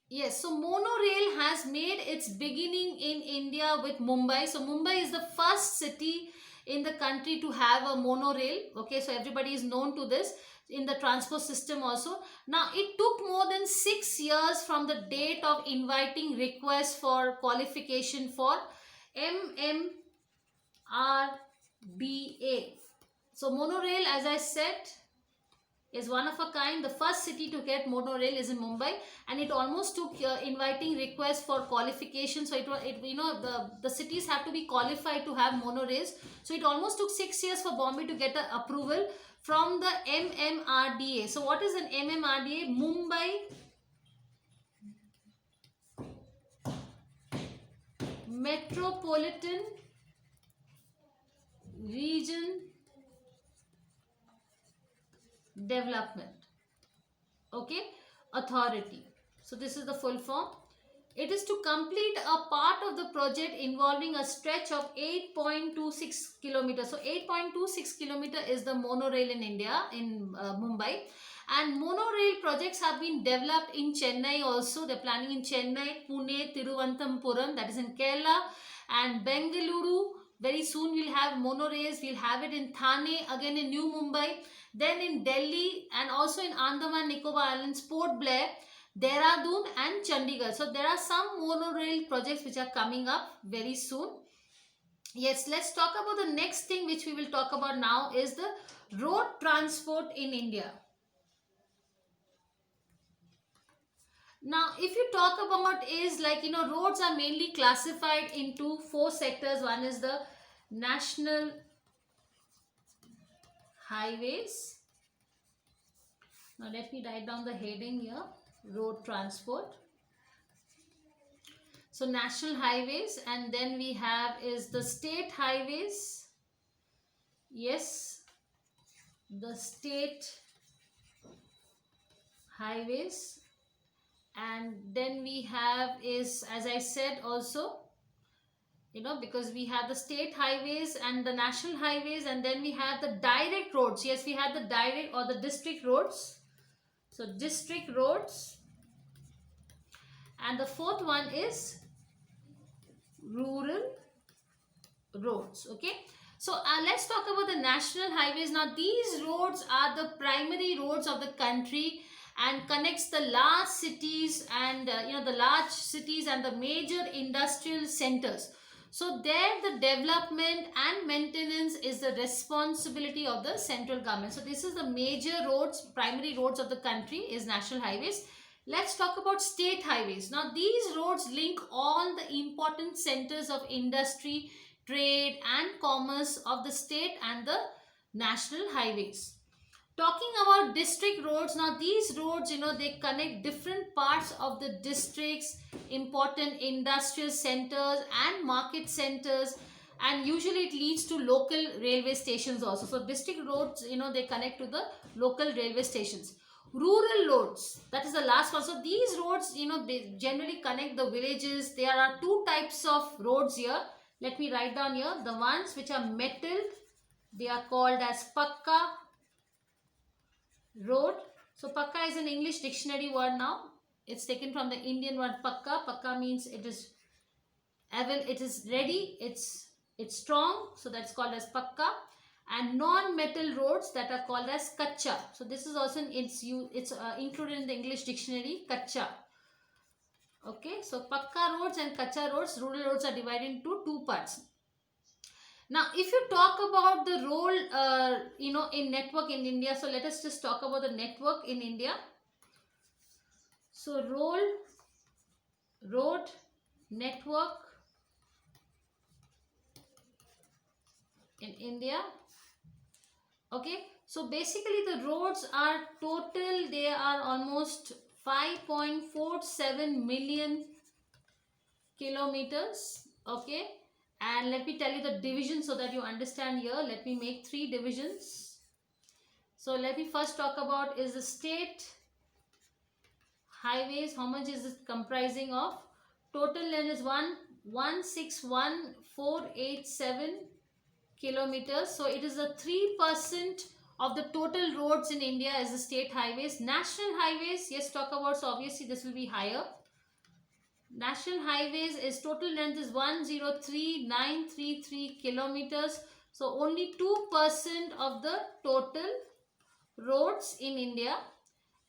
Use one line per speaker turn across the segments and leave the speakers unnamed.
Yes, so monorail has made its beginning in India with Mumbai. So Mumbai is the first city in the country to have a monorail. Okay, so everybody is known to this in the transport system also. Now it took more than 6 years from the date of inviting requests for qualification for MMRDA. So monorail, as I said, is one of a kind. The first city to get monorail is in Mumbai, and it almost took inviting requests for qualification. So it you know the cities have to be qualified to have monorails. So it almost took 6 years for Bombay to get the approval from the MMRDA. So what is an MMRDA? Mumbai Metropolitan Region Development, okay, authority. So this is the full form. It is to complete a part of the project involving a stretch of 8.26 kilometers. So 8.26 kilometer is the monorail in India, in Mumbai. And monorail projects have been developed in Chennai also. They're planning in Chennai, Pune, Tiruvananthapuram, that is in Kerala, and Bengaluru. Very soon we'll have monorails. We'll have it in Thane, again in New Mumbai, then in Delhi, and also in Andaman Nicobar Islands, Port Blair, Dehradun and Chandigarh. So there are some monorail projects which are coming up very soon. Yes, let's talk about the next thing which we will talk about now is the road transport in India. Now, if you talk about is like, roads are mainly classified into four sectors. One is the national highways. Now, let me write down the heading here, road transport. So national highways, and then we have is the state highways. Yes, the state highways, and then we have is, as I said also, because we have the state highways and the national highways, and then we have the direct roads. Yes, we have the direct or the district roads. So district roads, and the fourth one is rural roads. Okay, so let's talk about the national highways. Now these roads are the primary roads of the country and connects the large cities and the large cities and the major industrial centers. So there the development and maintenance is the responsibility of the central government. So this is the major roads, primary roads of the country is national highways. Let's talk about state highways. Now these roads link all the important centers of industry, trade and commerce of the state and the national highways. Talking about district roads, now these roads, they connect different parts of the districts, important industrial centers and market centers, and usually it leads to local railway stations also. So district roads, they connect to the local railway stations. Rural roads, that is the last one. So these roads, they generally connect the villages. There are two types of roads here. Let me write down here. The ones which are metal, they are called as pakka road. So pakka is an English dictionary word now. It's taken from the Indian word pakka. Pakka means it is ready, it's strong, so that's called as pakka. And non-metal roads that are called as kacha. So this is also it's included in the English dictionary, kacha. Okay, so pakka roads and kacha roads, rural roads are divided into two parts. Now, if you talk about the role, in network in India, so let us just talk about the network in India. So, road network in India. Okay, so basically the roads are total, they are almost 5.47 million kilometers. Okay, and let me tell you the division so that you understand here. Let me make three divisions. So let me first talk about is the state highways. How much is it comprising of? Total length is 1,161,487 kilometers. So it is the 3% of the total roads in India is the state highways. National highways, yes, talk about, so obviously this will be higher. National highways is total length is 103,933 kilometers. So only 2% of the total roads in India.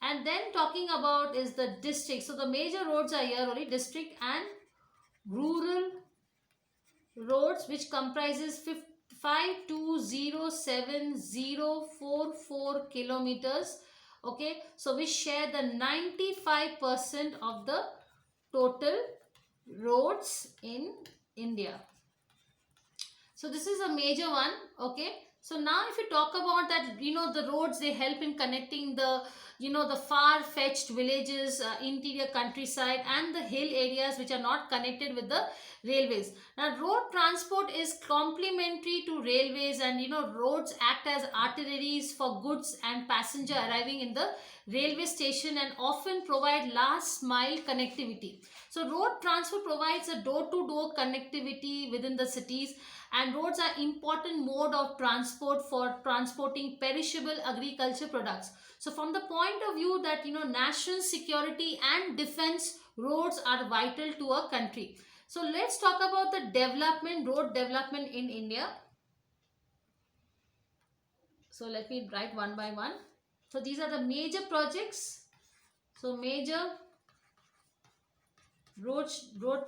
And then talking about is the district. So the major roads are here only, district and rural roads, which comprises 5207,044 kilometers. Okay, so we share the 95% of the total roads in India. So this is a major one. Okay, so now if you talk about that, the roads, they help in connecting the, the far-fetched villages, interior countryside and the hill areas which are not connected with the railways. Now road transport is complementary to railways, and roads act as arteries for goods and passenger arriving in the railway station and often provide last mile connectivity. So road transport provides a door-to-door connectivity within the cities, and roads are important mode of transport for transporting perishable agriculture products. So from the point of view that national security and defense, roads are vital to a country. So let's talk about the development, road development in India. So let me write one by one. So these are the major projects. So major road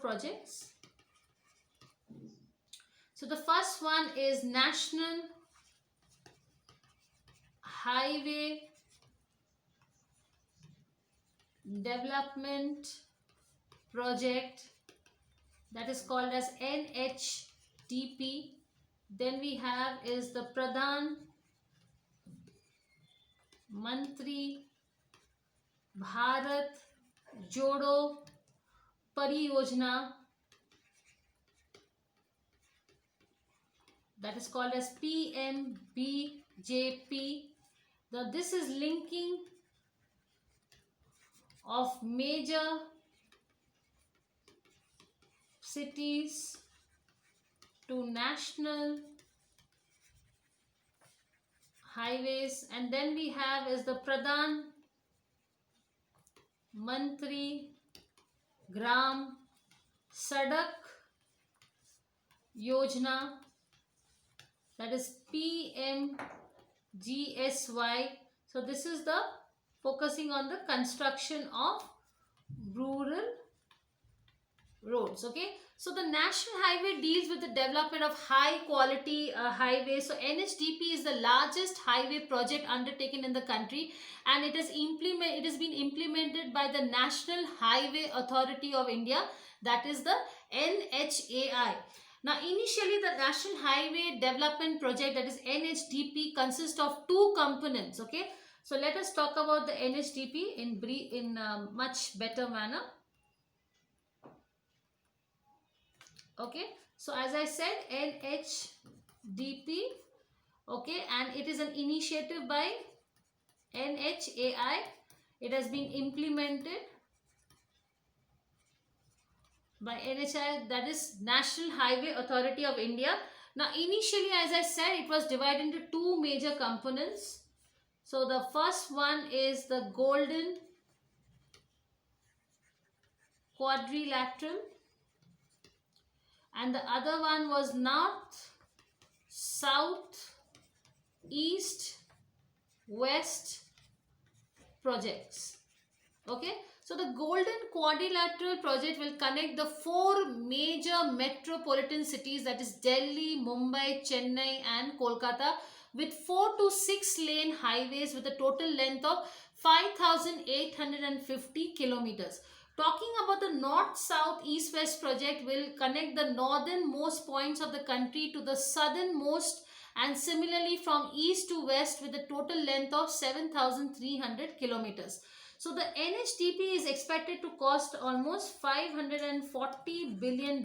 projects. So the first one is National Highway Development Project, that is called as NHDP. Then we have is the Pradhan Mantri Bharat Jodo Pariyojana, that is called as PMBJP. Now this is linking of major cities to national highways. And then we have is the Pradhan Mantri Gram Sadak Yojana, that is PMGSY. So this is the focusing on the construction of rural roads. Okay, so the national highway deals with the development of high quality highways. So NHDP is the largest highway project undertaken in the country, and it has been implemented by the National Highway Authority of India, that is the NHAI. Now initially the National Highway Development Project, that is NHDP, consists of two components. Okay, so let us talk about the NHDP in much better manner. Okay, so as I said, NHDP, okay, and it is an initiative by NHAI. It has been implemented by NHAI, that is National Highway Authority of India. Now initially, as I said, it was divided into two major components. So the first one is the Golden Quadrilateral, and the other one was north, south, east, west projects. Okay, so the Golden Quadrilateral project will connect the four major metropolitan cities, that is Delhi, Mumbai, Chennai and Kolkata, with 4 to 6 lane highways with a total length of 5,850 kilometers. Talking about the north, south, east, west project will connect the northernmost points of the country to the southernmost, and similarly from east to west with a total length of 7,300 kilometers. So the NHDP is expected to cost almost $540 billion,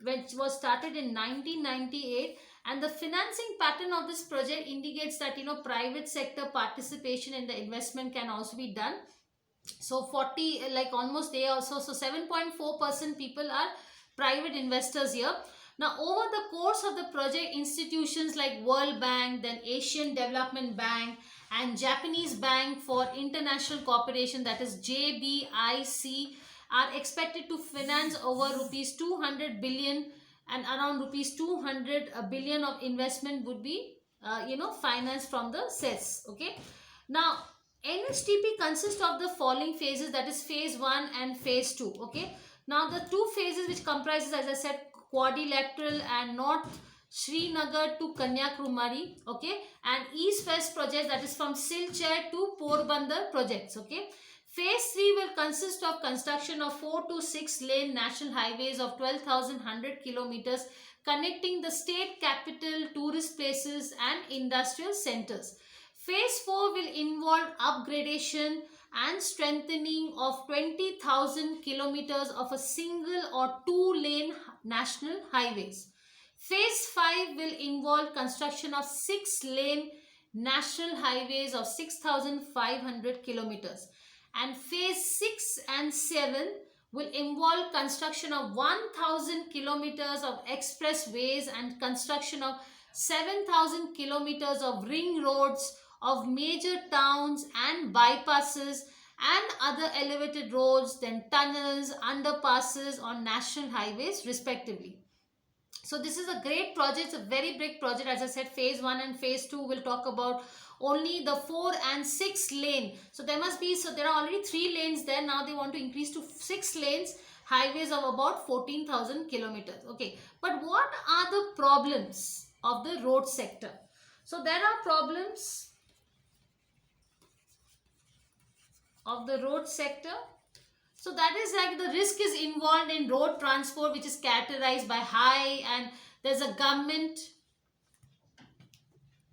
which was started in 1998. And the financing pattern of this project indicates that private sector participation in the investment can also be done. So 40, like almost they also, so 7.4% people are private investors here. Now over the course of the project, institutions like World Bank, then Asian Development Bank and Japanese Bank for International Cooperation, that is JBIC, are expected to finance over rupees 200 billion, and around rupees 200 billion of investment would be financed from the cess. Okay, now NHTP consists of the following phases, that is phase 1 and phase 2. Okay, now the two phases which comprises, as I said, quadrilateral and north Srinagar to Kanyakumari, okay, and east-west projects, that is from Silchar to Porbandar projects. Okay, phase 3 will consist of construction of 4 to 6 lane national highways of 12,100 kilometers connecting the state capital, tourist places and industrial centers. Phase 4 will involve upgradation and strengthening of 20,000 kilometers of a single or two lane national highways. Phase 5 will involve construction of 6 lane national highways of 6,500 kilometers. And phase 6 and 7 will involve construction of 1,000 kilometers of expressways and construction of 7,000 kilometers of ring roads of major towns and bypasses and other elevated roads, then tunnels, underpasses on national highways respectively. So this is a great project. It's a very big project. As I said, phase 1 and phase 2 will talk about only the 4 and 6 lane. So there are already 3 lanes there. Now they want to increase to 6 lanes, highways of about 14,000 kilometers. Okay, but what are the problems of the road sector? So there are problems of the road sector. So that is like the risk is involved in road transport, which is characterized by high, and there's a government